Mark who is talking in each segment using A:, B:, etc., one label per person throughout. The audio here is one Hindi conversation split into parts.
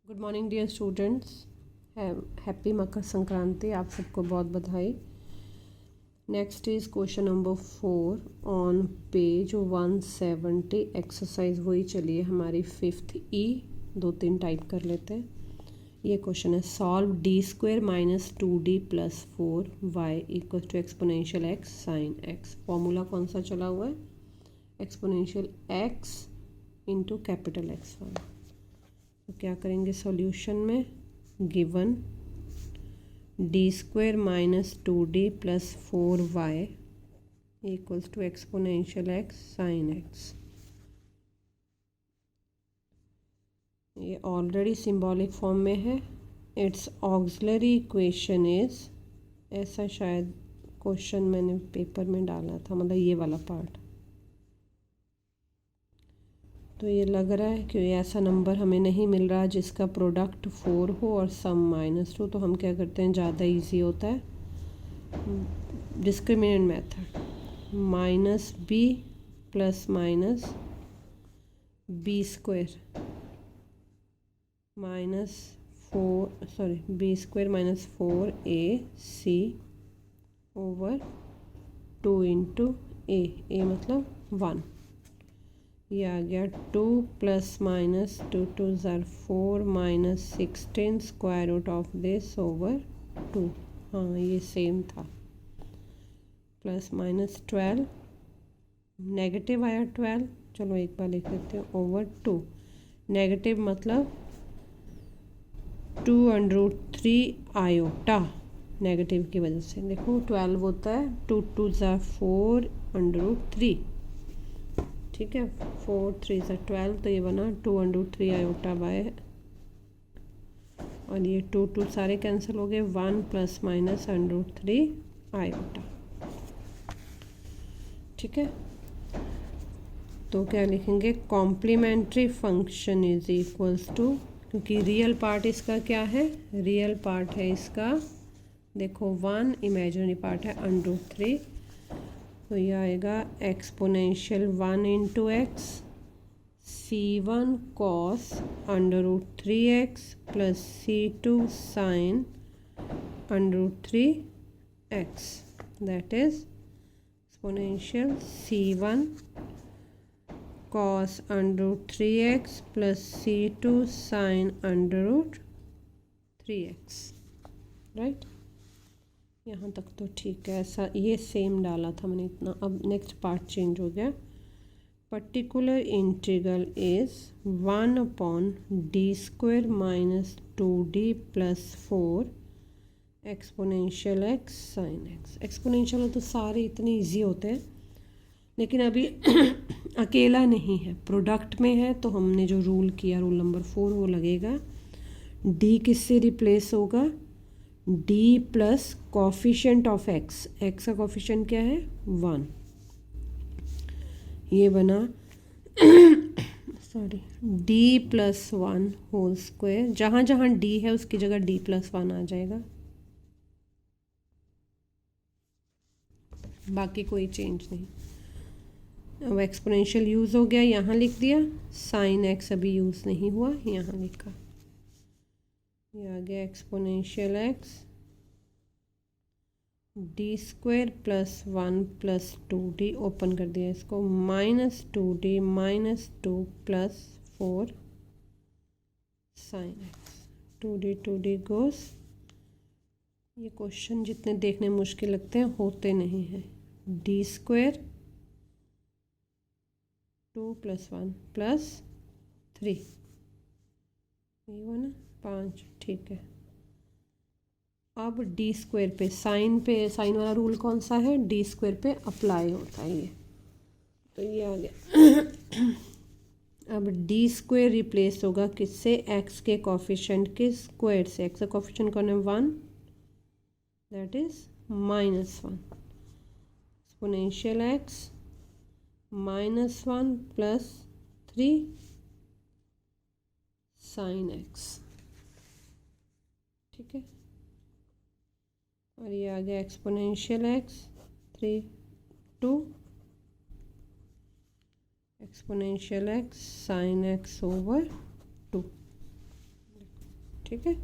A: Good morning dear students, happy Makar Sankranti. आप सबको बहुत बधाई। Next is question number 4 on page 170 exercise वही चलिए हमारी 5th ई। 2-3 टाइप कर लेते हैं। ये क्वेश्चन है solve d² minus 2d plus 4y equal to exponential x sine x। Formula कौन सा चला हुआ है? Exponential x into capital X वाला। तो क्या करेंगे सॉल्यूशन में? Given d² minus 2d plus 4y equals to exponential x sine x। ये ऑलरेडी सिंबॉलिक फॉर्म में है। इट्स ऑक्सिलरी इक्वेशन इज, ऐसा शायद क्वेश्चन मैंने पेपर में डाला था, मतलब ये वाला पार्ट। तो ये लग रहा है कि ऐसा नंबर हमें नहीं मिल रहा जिसका प्रोडक्ट 4 हो और सम -2। तो हम क्या करते हैं, ज़्यादा इजी होता है discriminant method. Minus B plus minus b² minus 4 b² minus 4ac over 2 into a मतलब 1। ये आ गया 2 प्लस माइनस 2 2 ज़ार 4 minus 16 square root of this over 2। हाँ ये सेम था। प्लस माइनस 12, नेगेटिव आया 12, चलो एक बार लिख लेते हैं, ओवर 2। नेगेटिव मतलब 2√3 आयोटा, नेगेटिव की वजह से। देखो 12 होता है 2 2 ज़ार 4√3, ठीक है। 4 3 ज़ा 12, तो ये बना 2√3 आयोटा बाय, और ये 2 2 सारे कैंसिल हो गए। 1 प्लस माइनस √3 आयोटा, ठीक है। तो क्या लिखेंगे? Complementary function is equals to, क्योंकि रियल पार्ट इसका क्या है? रियल पार्ट है इसका, देखो 1, इमेजिनरी पार्ट है √3। तो ये आएगा exponential 1 into X c1 cos √3x plus c2 sine √3x, that is exponential c1 cos √3x plus c2 sine √3x, right. यहाँ तक तो ठीक है, ऐसा ये सेम डाला था मैंने इतना। अब नेक्स्ट पार्ट चेंज हो गया। Particular integral is 1/d² minus 2d plus 4 exponential x sine x। Exponential तो सारे इतने इजी होते हैं, लेकिन अभी अकेला नहीं है, प्रोडक्ट में है। तो हमने जो रूल किया, रूल नंबर 4, वो लगेगा। d किससे रिप्लेस होगा? d plus coefficient of x, x का कॉफिशेंट क्या है? 1। ये बना sorry d plus 1 whole square. जहाँ जहाँ d है उसकी जगह d प्लस 1 आ जाएगा, बाकी कोई चेंज नहीं। अब एक्सपोनेंशियल यूज़ हो गया, यहाँ लिख दिया। साइन x अभी यूज़ नहीं हुआ, यहाँ लिखा। ये आ गया exponential x d² plus 1 plus 2d, open कर दिया इसको, minus 2d minus 2 plus 4 sine x। 2d goes. ये क्वेश्चन जितने देखने मुश्किल लगते हैं होते नहीं हैं। d² 2 प्लस 1 प्लस 3, ये हुआ ना 5, ठीक है। अब d² पे, साइन वाला रूल कौन सा है? d² पे अप्लाई होता है ये, तो ये आ गया। अब d² रिप्लेस होगा किससे? x के कॉफिशेंट के स्क्वायर से। x का कॉफिशेंट कौन है? 1, that is -1। Exponential x -1 plus 3 sine x, ठीक है। और ये आ गया exponential x 3 2 exponential x sine x over 2। ठीक है।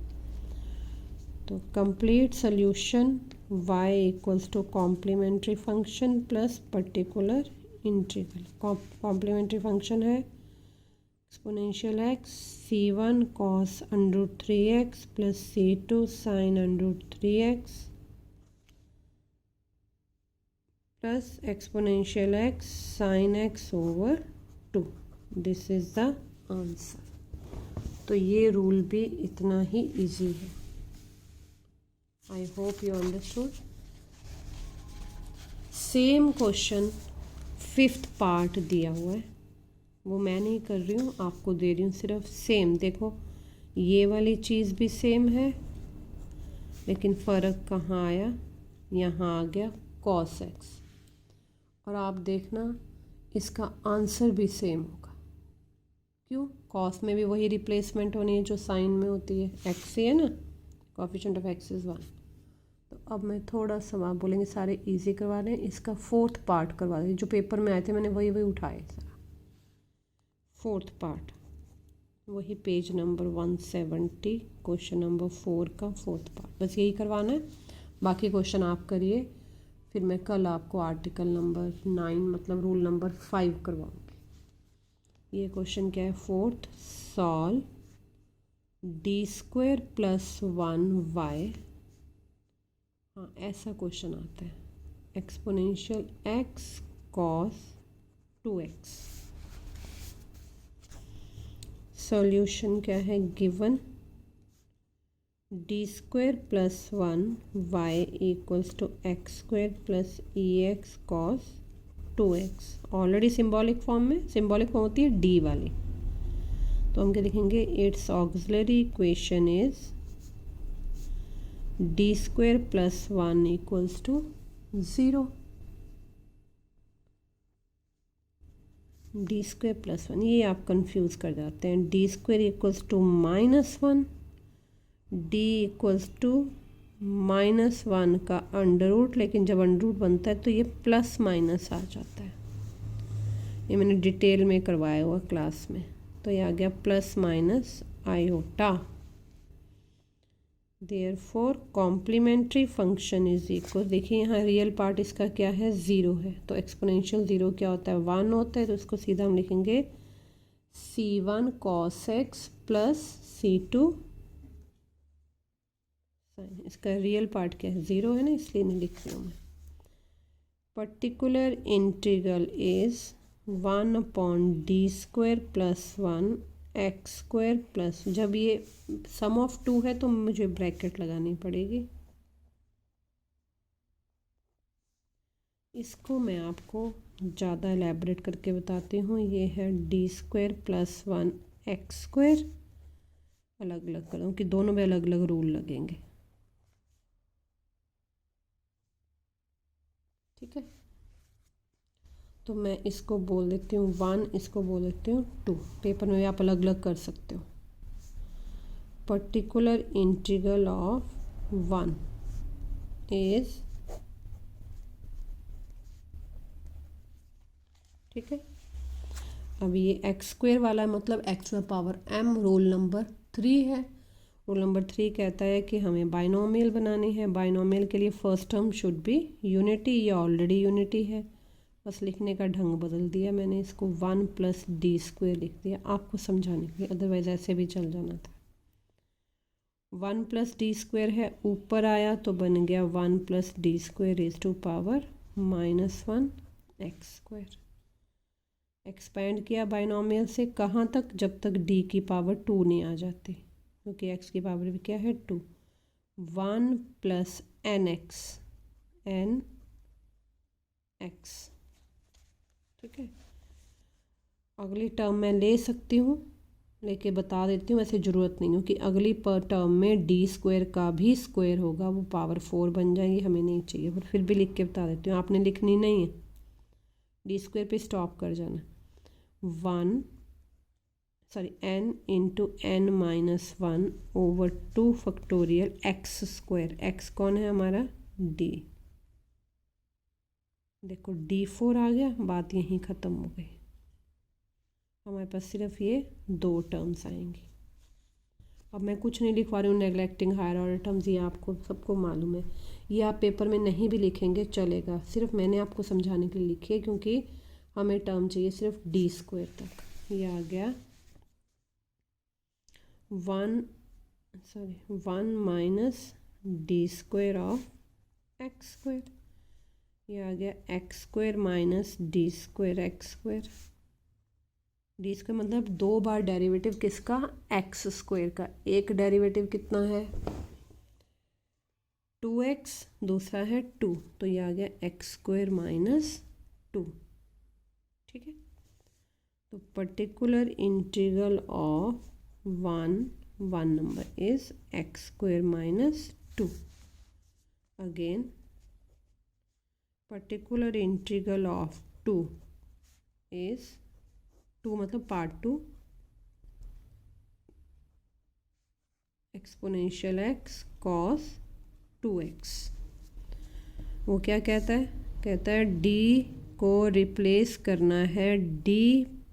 A: तो complete solution y equals to complementary function plus particular integral. Complementary function है exponential x c1 cos √3x plus c2 sin √3x plus exponential x sin x over 2। This is the answer. तो ये रूल भी इतना ही इजी है। I hope you understood. Same question 5th part दिया हुआ है, वो मैं नहीं कर रही हूँ, आपको दे रही हूँ सिर्फ। सेम देखो, ये वाली चीज़ भी सेम है, लेकिन फ़र्क कहाँ आया, यहाँ आ गया cos x। और आप देखना इसका आंसर भी सेम होगा। क्यों? कॉस में भी वही रिप्लेसमेंट होनी है जो साइन में होती है, एक्स ही है ना, कोएफिशिएंट ऑफ एक्स इज़ 1। तो अब मैं थोड़ा सा, आप बोलेंगे सारे इजी करवा रहे हैं, इसका 4th पार्ट करवा दें। जो पेपर में आए थे मैंने वही उठाए सारा। 4th पार्ट वही पेज नंबर 170, क्वेश्चन नंबर 4 का 4th पार्ट, बस यही करवाना है। बाकी क्वेश्चन आप करिए, फिर मैं कल आपको आर्टिकल नंबर 9 मतलब रूल नंबर 5 करवाऊँगी। ये क्वेश्चन क्या है 4th, सॉल्व d² + 1y। हाँ, ऐसा क्वेश्चन आता है, exponential x cos 2x। Solution क्या है given, d² + 1y equals to x² + ex cos 2x। Already symbolic form में, सिंबॉलिक फॉर्म होती है d वाली, तो हम क्या लिखेंगे, it's auxiliary equation is d² + 1 equals to 0। d² + 1, ये आप कंफ्यूज कर जाते हैं। d² equals to -1, d equals to -1 का अंडर रूट, लेकिन जब अंडर रूट बनता है तो ये प्लस माइनस आ जाता है। ये मैंने डिटेल में करवाया हुआ क्लास में। तो ये आ गया plus minus iota. Therefore complementary function is equal, देखिए यहाँ रियल पार्ट इसका क्या है, 0 है, तो एक्सपोनेंशियल 0 क्या होता है, 1 होता है। तो इसको सीधा हम लिखेंगे c1 cos x plus c2 sin। इसका रियल पार्ट क्या है, 0 है ना, इसलिए नहीं लिख रही हूँ मैं। Particular integral is 1/d² + 1 x² plus, जब ये सम ऑफ 2 है तो मुझे ब्रैकेट लगानी पड़ेगी। इसको मैं आपको ज़्यादा एलैबोरेट करके बताती हूँ। ये है d² + 1 x², अलग अलग करूँ कि दोनों में अलग अलग रूल लगेंगे, ठीक है। तो मैं इसको बोल देती हूँ 1, इसको बोल देती हूँ 2। पेपर में आप अलग अलग कर सकते हो। पर्टिकुलर इंटीग्रल ऑफ 1 इज, ठीक है। अब ये x² वाला मतलब x⁻m रोल नंबर 3 है। रोल नंबर 3 कहता है कि हमें बाइनोमियल बनानी है। बाइनोमियल के लिए first term should be unity, ये ऑलरेडी यूनिटी है, बस लिखने का ढंग बदल दिया मैंने, इसको 1 + d² लिख दिया आपको समझाने के लिए, अदरवाइज ऐसे भी चल जाना था। 1 + d² है, ऊपर आया तो बन गया 1 + d² ⁻1 x²। एक्सपेंड किया बाइनोमियल से कहाँ तक, जब तक d की पावर 2 नहीं आ जाती, क्योंकि x की पावर भी क्या है 2। 1 + nx, nx, ठीक है। अगली टर्म मैं ले सकती हूँ, लेके बता देती हूँ, ऐसे ज़रूरत नहीं हो कि अगली पर टर्म में d² का भी स्क्वायर होगा, वो पावर 4 बन जाएगी, हमें नहीं चाहिए, पर फिर भी लिख के बता देती हूँ, आपने लिखनी नहीं है, d² पे स्टॉप कर जाना। n × n-1 over 2 factorial x², x कौन है हमारा, d। देखो d4 आ गया, बात यहीं ख़त्म हो गई, हमारे पास सिर्फ ये 2 टर्म्स आएंगी। अब मैं कुछ नहीं लिखवा रही हूँ नेगलेक्टिंग हायर ऑर्डर टर्म्स, ये आपको सबको मालूम है, ये आप पेपर में नहीं भी लिखेंगे चलेगा, सिर्फ मैंने आपको समझाने के लिए लिखी है क्योंकि हमें टर्म चाहिए सिर्फ डी स्क्वायर तक। ये आ गया 1 minus D square of x square, ये आ गया x square minus D square x square. D square मतलब 2 बार डेरिवेटिव किसका, एक्स स्क्वायर का। एक डेरिवेटिव कितना है 2x, दूसरा है 2, तो ये आ गया एक्स स्क्वायर माइनस 2। ठीक है, तो particular integral of one number is x square minus 2। Again particular integral of 2 is 2 मतलब part 2 exponential x cos 2x। वो क्या कहता है d को रिप्लेस करना है d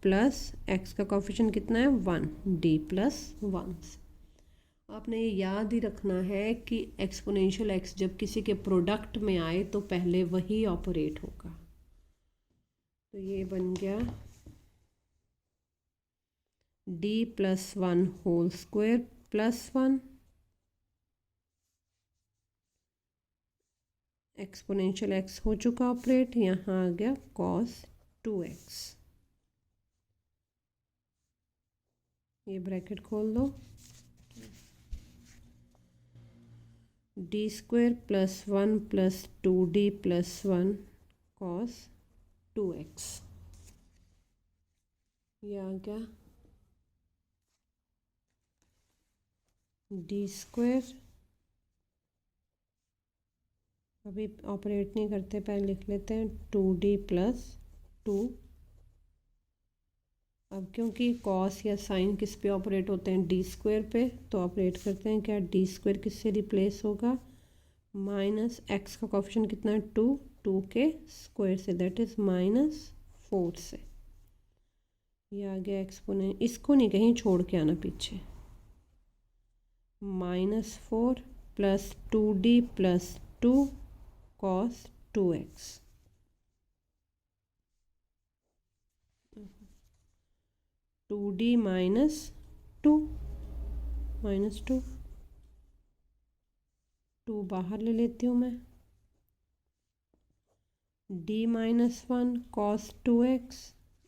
A: प्लस x का कोफिशिएंट कितना है 1, d प्लस 1। आपने ये याद ही रखना है कि एक्सपोनेंशियल x जब किसी के प्रोडक्ट में आए तो पहले वही ऑपरेट होगा। तो ये बन गया d plus 1 whole square plus 1 exponential x हो चुका ऑपरेट, यहाँ आ गया cos 2x। ये ब्रैकेट खोल दो, D square plus 1 plus 2d plus 1 cos 2x। ये आ गया डी स्क्वायर, अभी ऑपरेट नहीं करते, पहले लिख लेते हैं 2d प्लस 2। अब क्योंकि कॉस या साइन किस पे ऑपरेट होते हैं, डी स्क्वायर पे, तो ऑपरेट करते हैं क्या, डी स्क्वायर किससे रिप्लेस होगा, माइनस एक्स का कोफिशिएंट कितना है 2, 2 के स्क्वायर से, दैट इज़ -4 से। ये आ गया एक्सपोनेंट, इसको नहीं कहीं छोड़ के आना पीछे, -4 plus 2d plus 2 cos 2x। 2d minus 2 बाहर ले लेती हूँ मैं, d माइनस 1 cos 2x,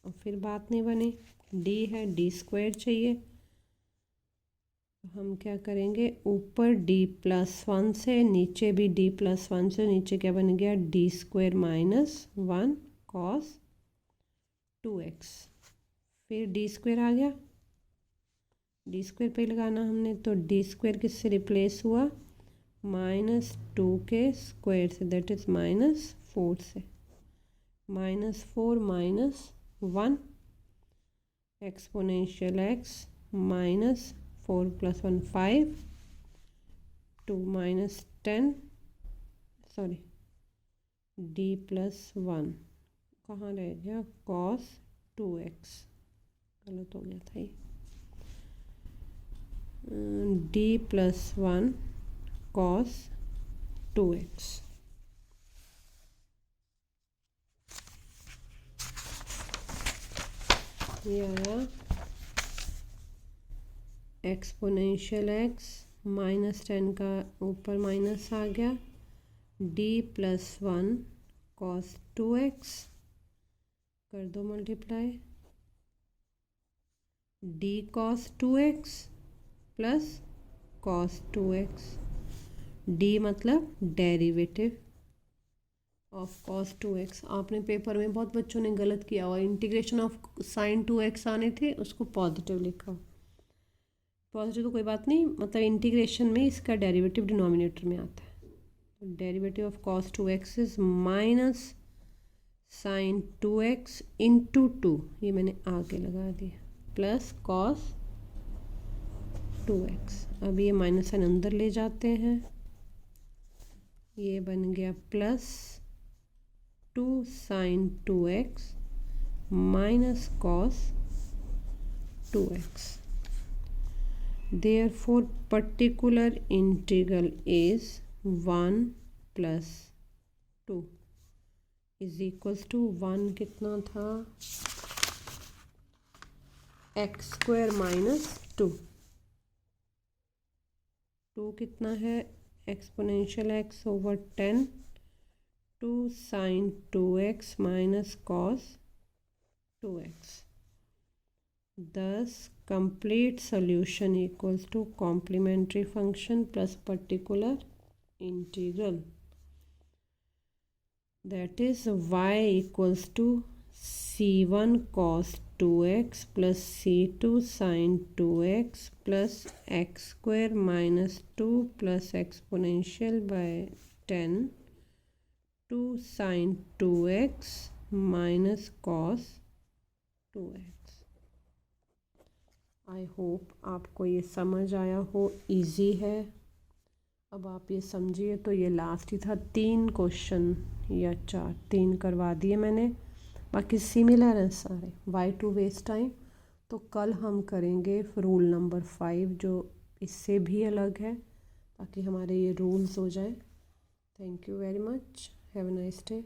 A: और फिर बात नहीं बनी, d है, d स्क्वायर चाहिए, हम क्या करेंगे, ऊपर d प्लस 1 से, नीचे भी d प्लस 1 से, नीचे क्या बन गया d square minus 1 cos 2x। फिर डी स्क्वायर आ गया, डी स्क्वायर पे लगाना हमने, तो डी स्क्वायर किससे रिप्लेस हुआ, -2 के स्क्वायर से, दैट इज़ -4 से, -4 -1 exponential x -4 + 1 5 2 -10 sorry d plus 1 कहाँ रह गया cos 2x, गलत हो गया था ये, d प्लस 1 cos 2x। ये आया एक्सपोनेंशियल x -10 का ऊपर माइनस आ गया, d प्लस 1 cos 2x, कर दो multiply, d cos 2x plus cos 2x, d मतलब डेरिवेटिव ऑफ cos 2x। आपने पेपर में बहुत बच्चों ने गलत किया हुआ, इंटीग्रेशन ऑफ sin 2x आने थे, उसको पॉजिटिव लिखा। पॉजिटिव तो कोई बात नहीं, मतलब इंटीग्रेशन में इसका डेरिवेटिव डिनोमिनेटर में आता है। Derivative of cos 2x is minus sin 2x into 2, ये मैंने आगे लगा दिया, प्लस cos 2x। अब ये माइनस साइन अंदर ले जाते हैं, ये बन गया plus 2 sin 2x minus cos 2x। Therefore particular integral is 1 plus 2 is equals to 1 कितना था एक्स स्क्वायर माइनस 2 कितना है exponential x over 10 2 sine 2x minus cos 2x। thus complete solution equals to complementary function plus particular integral, that is y equals to c1 cos 2x plus c2 sin 2x plus x square minus 2 plus exponential by 10 2 sin 2x minus cos 2x। I hope आपको ये समझ आया हो, इजी है। अब आप ये समझिए तो ये लास्ट ही था, 3 क्वेश्चन या 4, 3 करवा दिए मैंने, बाकी सिमिलर हैं सारे। वाई टू वेस्ट टाइम, तो कल हम करेंगे रूल नंबर 5 जो इससे भी अलग है, ताकि हमारे ये रूल्स हो जाए। Thank you very much, have a nice day.